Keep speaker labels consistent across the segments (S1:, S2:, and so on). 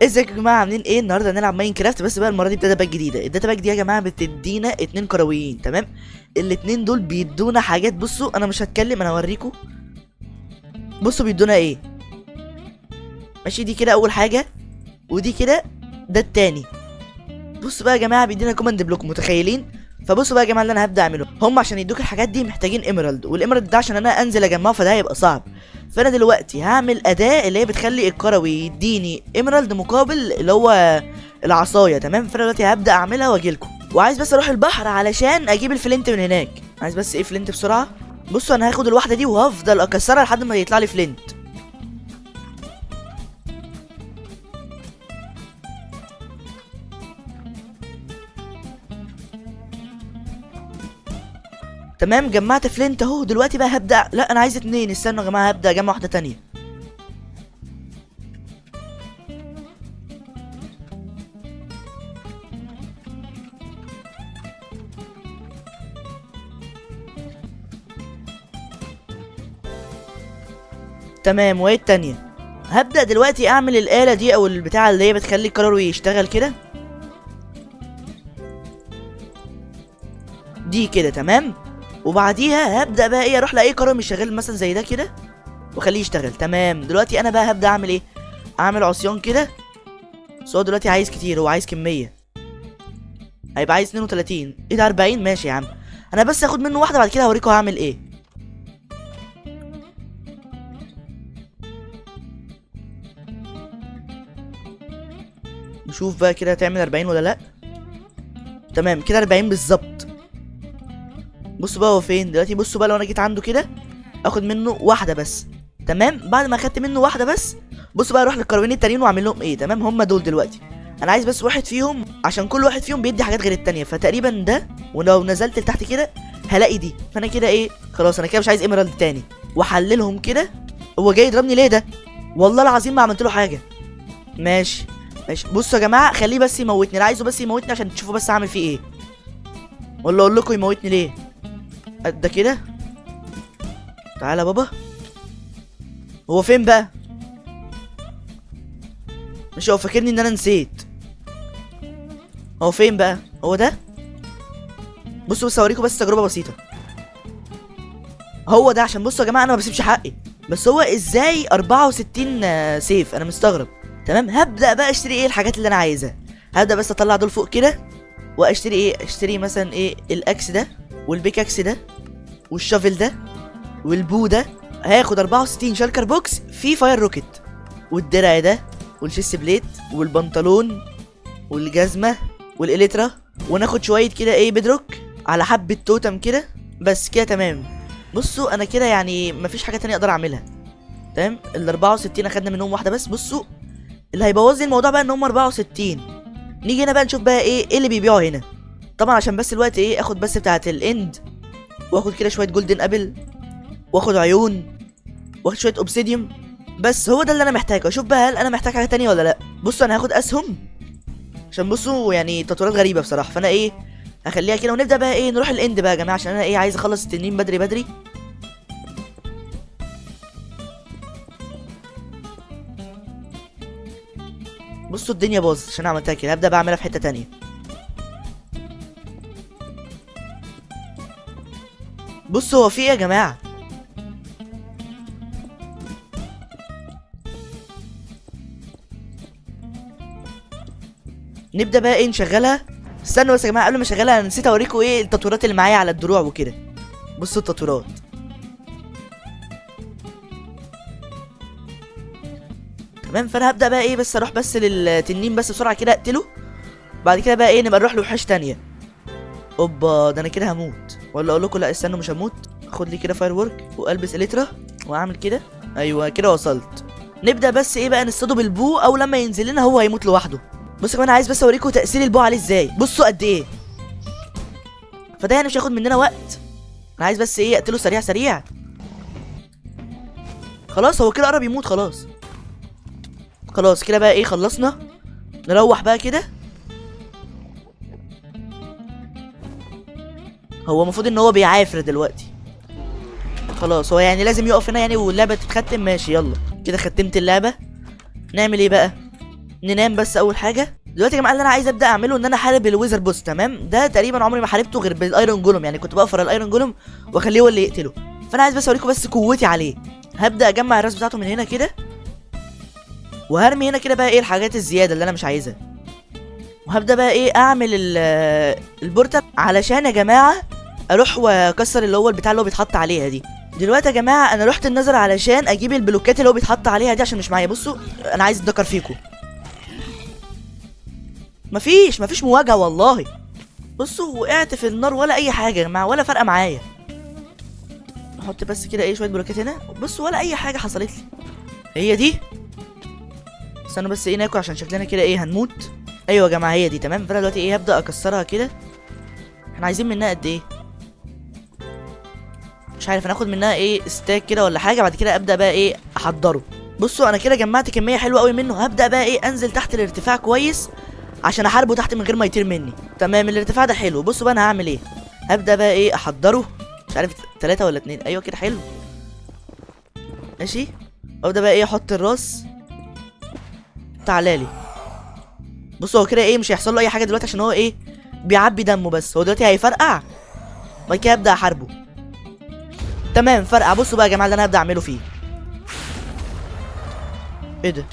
S1: ازيك يا جماعه عاملين ايه؟ النهارده هنلعب ماينكرافت، بس بقى المره دي بداتا باك جديده. الداتا باك دي يا جماعه بتدينا 2 كرويين، تمام؟ الاتنين دول بيدونا حاجات. بصوا انا مش هتكلم، انا هوريكم. بصوا بيدونا ايه. ماشي، دي كده اول حاجه، ودي كده ده التاني. بصوا بقى يا جماعه بيدينا كوماند بلوك، متخيلين؟ فبصوا بقى يا جماعه اللي انا هبدا اعمله، هم عشان يدوك الحاجات دي محتاجين ايميرالد، والايميرالد ده عشان انا انزل اجمعه فده هيبقى صعب. فانا دلوقتي هعمل اداه اللي هي بتخلي الكروي يديني ايميرالد مقابل اللي هو العصايه، تمام؟ فانا دلوقتي هبدا اعملها واجيلكم، وعايز بس اروح البحر علشان اجيب الفلنت من هناك. عايز بس ايه فلنت بسرعه. بصوا انا هاخد الواحده دي وهفضل اكسرها لحد ما يطلع لي فلنت. تمام، جمعت فلنت اهو. دلوقتي بقى هبدا، لا انا عايز 2، استنوا يا جماعه هبدا اجمع واحده تانية. تمام، وهي التانية. هبدأ دلوقتي اعمل الآلة دي او البتاعة اللي هي بتخلي الكرر يشتغل كده. دي كده تمام. وبعديها هبدأ بقى ايه، اروح لاي كرر مش شغال مثلا زي ده كده واخليه يشتغل. تمام، دلوقتي انا بقى هبدأ اعمل ايه، اعمل عصيان كده. بس هو دلوقتي عايز كتير، هو عايز كمية. هيبقى عايز 32، ايه ده 40؟ ماشي يا عم. انا بس هاخد منه واحدة بعد كده هوريكم هعمل ايه. نشوف بقى كده هتعمل 40 ولا لا. تمام كده 40 بالظبط. بصوا بقى هو فين دلوقتي. بصوا بقى لو انا جيت عنده كده اخد منه واحده بس. تمام، بعد ما اخدت منه واحده بس، بصوا بقى اروح للكروين التانيين واعمل لهم ايه. تمام، هم دول دلوقتي. انا عايز بس واحد فيهم عشان كل واحد فيهم بيدي حاجات غير التانية، فتقريبا ده. ولو نزلت لتحت كده هلاقي دي، فانا كده ايه، خلاص انا كده مش عايز ايميرالد تاني. واحللهم كده. هو جاي يضربني ليه ده؟ والله العظيم ما عملت له حاجه. ماشي ماشي. بصوا يا جماعه خليه بس يموتني، انا عايزه بس يموتني عشان تشوفوا بس هعمل فيه ايه. ولا اقول لكم يموتني ليه؟ قد كده. تعالى يا بابا. هو فين بقى؟ مش هو فاكرني ان انا نسيت. هو فين بقى؟ هو ده. بصوا بس اوريكم بس تجربه بسيطه. هو ده، عشان بصوا يا جماعه انا ما بسيبش حقي. بس هو ازاي 64 سيف؟ انا مستغرب. تمام، هبدا بقى اشتري ايه الحاجات اللي انا عايزها. هبدا بس اطلع دول فوق كده، واشتري ايه، اشتري مثلا ايه الاكس ده، والبيكاكس ده، والشافل ده، والبو ده. هاخد 64 شالكر بوكس في فاير روكيت، والدرع ده، والشيست بليت، والبنطلون، والجزمه، والاليترا. وناخد شويه كده ايه بدروك على حبه توتم كده. بس كده تمام. بصوا انا كده يعني مفيش حاجه تانية اقدر اعملها. تمام، ال 64 اخدنا منهم واحده بس. بصوا اللي هيبوظ لي الموضوع بقى ان هم 64. نيجي هنا بقى نشوف بقى ايه اللي بيبيعوا هنا. طبعا عشان بس الوقت ايه اخد بس بتاعه الاند، واخد كده شويه جولدن ابل، واخد عيون، واخد شويه اوبسيديوم. بس هو ده اللي انا محتاجه. اشوف بقى هل انا محتاج حاجه تانية ولا لا. بصوا انا هاخد اسهم عشان بصوا يعني تطويرات غريبه بصراحه، فانا ايه هخليها كده. ونبدا بقى ايه نروح الاند بقى يا جماعه، عشان انا ايه عايز اخلص التنين بدري بدري. بصوا الدنيا باظت عشان انا عملتها كده. هبدا بقى اعملها في حته تانية. بصوا هو في ايه يا جماعه. نبدا بقى ايه نشغلها. استنوا بس يا جماعه قبل ما اشغلها انا نسيت اوريكم ايه التطويرات اللي معايا على الدروع وكده. بصوا التطويرات. تمام، فانا هبدا بقى ايه بس اروح بس للتنين بس بسرعه كده اقتله. بعد كده بقى ايه نبقى نروح لوحوش تانية. اوبا ده انا كده هموت. ولا اقول لكم لا استنوا مش هموت. اخد لي كده فاير وورك والبس اليترا واعمل كده. ايوه كده وصلت. نبدا بس ايه بقى نصطاده بالبو، او لما ينزل لنا هو هيموت لوحده. بصوا كمان عايز بس اوريكم تاثير البو عليه ازاي. بصوا قد ايه. فده يعني مش هياخد مننا وقت. انا عايز بس ايه اقتله سريع سريع. خلاص هو كده قرب يموت خلاص. خلاص كده بقى ايه خلصنا. نروح بقى كده. هو المفروض ان هو بيعافر دلوقتي. خلاص هو يعني لازم يقف هنا يعني واللعبه تتختم. ماشي يلا كده ختمت اللعبه. نعمل ايه بقى. ننام بس اول حاجه. دلوقتي يا جماعه اللي انا عايز ابدا اعمله ان انا احارب الويزر بوس. تمام، ده تقريبا عمري ما حاربته غير بالايرون جولوم، يعني كنت بقفر الايرون جولوم واخليه هو اللي يقتله. فانا عايز بس اوريكم بس قوتي عليه. هبدا اجمع الراس بتاعته من هنا كده، وهرمي هنا كده بقى ايه الحاجات الزياده اللي انا مش عايزها، وهبدا بقى ايه اعمل البورتال علشان يا جماعه اروح واكسر اللي هو البتاع اللي هو بيتحط عليها دي. دلوقتي يا جماعه انا رحت النظر علشان اجيب البلوكات اللي هو بيتحط عليها دي عشان مش معايا. بصوا انا عايز اتذكر فيكم، مفيش مواجهه والله. بصوا وقعت في النار ولا اي حاجه يا جماعه، ولا فارقه معايا. احط بس كده ايه شويه بلوكات هنا، بصوا ولا اي حاجه حصلت لي. هي دي، استنوا بس ايه ناكل عشان شكلنا كده ايه هنموت. ايوه يا جماعه هي دي تمام. فانا دلوقتي ايه هبدا اكسرها كده. احنا عايزين منها قد ايه؟ مش عارف، هناخد منها ايه ستاك كده ولا حاجه. بعد كده ابدا بقى ايه احضره. بصوا انا كده جمعت كميه حلوه قوي منه. هبدا بقى ايه انزل تحت الارتفاع كويس عشان احاربه تحت من غير ما يطير مني. تمام الارتفاع ده حلو. بصوا بقى انا هعمل ايه. هبدا بقى ايه احضره، مش عارف 3 ولا 2. ايوه كده حلو ماشي. ابدا بقى ايه احط الراس. تعالالي. بصوا هو كده ايه مش هيحصل له اي حاجه دلوقتي عشان هو ايه بيعبي دمه بس. هو دلوقتي هيفرقع، بعد كده ابدا احاربه. تمام فرقع. بصوا بقى يا جماعه اللي انا هبدا اعمله فيه ايه ده.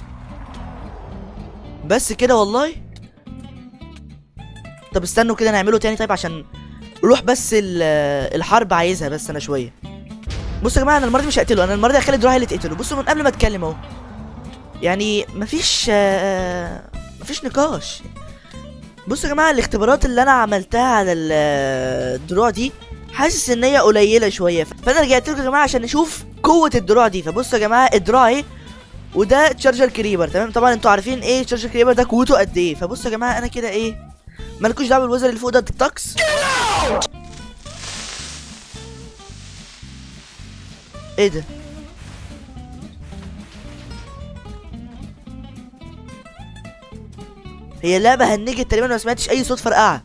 S1: بس كده والله. طب استنوا كده نعمله تاني طيب عشان روح بس الحرب عايزها بس انا شويه. بصوا يا جماعه انا المره دي مش هقتله، انا المره دي هخلي دراعي اللي تقتله. بصوا من قبل ما اتكلم اهو، يعني مفيش نقاش. بصوا يا جماعه الاختبارات اللي انا عملتها على الدروع دي حاسس ان هي قليله شويه، فانا رجعت لكم يا جماعه عشان نشوف قوه الدروع دي. فبصوا يا جماعه الدراع اهي، وده تشارجر كريبر. تمام طبعا انتوا عارفين ايه تشارجر كريبر ده قوته قد ايه. فبصوا يا جماعه انا كده ايه مالكوش دعوه بالوزر اللي فوق ده التكس. ايه ده؟ هي اللعبه هنجت تقريبا، ما سمعتش اي صوت فرقعه.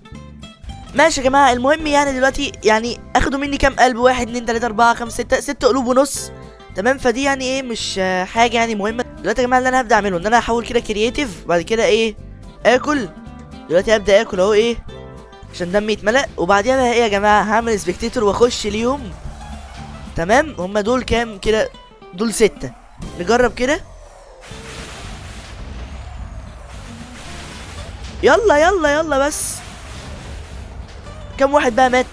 S1: ماشي يا جماعه المهم يعني دلوقتي يعني اخدوا مني كام قلب؟ 1 2 3 4 5 6 قلوب ونص. تمام فدي يعني ايه مش حاجه يعني مهمه. دلوقتي يا جماعه اللي انا هبدا اعمله ان انا هحول كده كرييتيف، بعد كده ايه اكل. دلوقتي هبدا اكل اهو ايه عشان دمي يتملأ، وبعديها بقى ايه يا جماعه هعمل سبكتيتور واخش اليوم. تمام هما دول كام كده؟ دول 6. نجرب كده. يلا يلا يلا بس. كم واحد بقى مات؟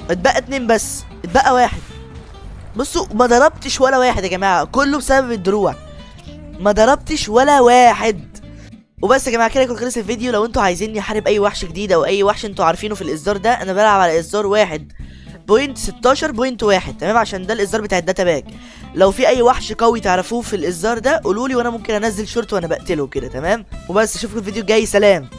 S1: اتبقى 2 بس، اتبقى 1. بصوا ما ضربتش ولا واحد يا جماعه، كله بسبب الدروع، ما ضربتش ولا واحد. وبس يا جماعه كده يكون خلص الفيديو. لو انتوا عايزيني احارب اي وحش جديد او اي وحش انتوا عارفينه في الاصدار ده، انا بلعب على اصدار 1.16.1 تمام عشان ده الاصدار بتاع الداتا باك. لو في اي وحش قوي تعرفوه في الاصدار ده قولوا لي وانا ممكن انزل شورت وانا بقتله كده. تمام وبس اشوفكم الفيديو الجاي، سلام.